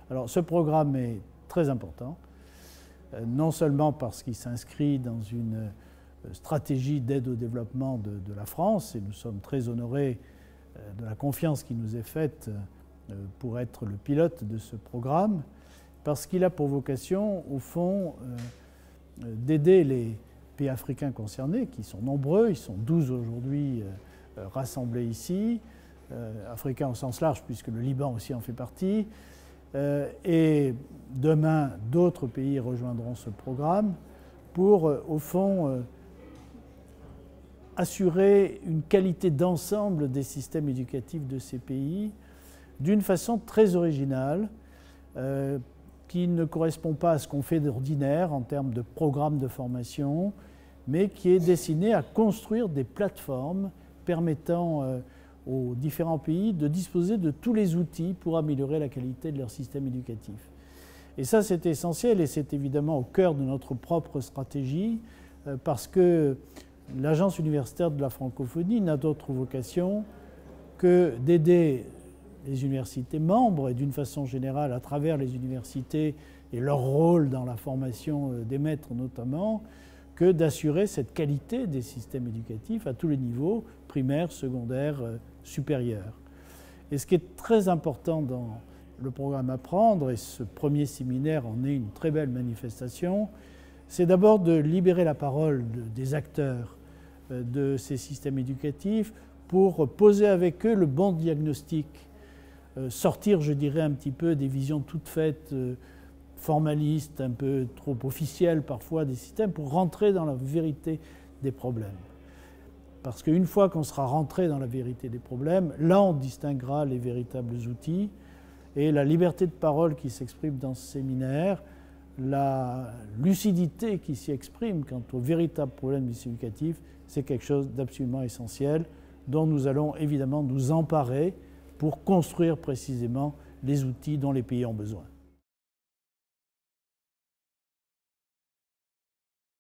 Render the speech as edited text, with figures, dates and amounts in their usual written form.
Alors ce programme est très important, non seulement parce qu'il s'inscrit dans une stratégie d'aide au développement de la France, et nous sommes très honorés de la confiance qui nous est faite pour être le pilote de ce programme, parce qu'il a pour vocation, au fond, d'aider les pays africains concernés, qui sont nombreux, ils sont 12 aujourd'hui rassemblés ici, africains au sens large, puisque le Liban aussi en fait partie, et demain, d'autres pays rejoindront ce programme pour, au fond, assurer une qualité d'ensemble des systèmes éducatifs de ces pays d'une façon très originale, qui ne correspond pas à ce qu'on fait d'ordinaire en termes de programmes de formation, mais qui est destiné à construire des plateformes permettant aux différents pays de disposer de tous les outils pour améliorer la qualité de leur système éducatif. Et ça, c'est essentiel, et c'est évidemment au cœur de notre propre stratégie, parce que l'Agence universitaire de la francophonie n'a d'autre vocation que d'aider les universités membres, et d'une façon générale à travers les universités et leur rôle dans la formation des maîtres notamment, que d'assurer cette qualité des systèmes éducatifs à tous les niveaux, primaire, secondaire, supérieur. Et ce qui est très important dans le programme Apprendre, et ce premier séminaire en est une très belle manifestation, c'est d'abord de libérer la parole des acteurs de ces systèmes éducatifs pour poser avec eux le bon diagnostic, sortir, je dirais, un petit peu des visions toutes faites, formalistes, un peu trop officielles parfois des systèmes, pour rentrer dans la vérité des problèmes. Parce qu'une fois qu'on sera rentré dans la vérité des problèmes, là on distinguera les véritables outils, et la liberté de parole qui s'exprime dans ce séminaire, la lucidité qui s'y exprime quant aux véritables problèmes éducatifs, c'est quelque chose d'absolument essentiel dont nous allons évidemment nous emparer pour construire précisément les outils dont les pays ont besoin.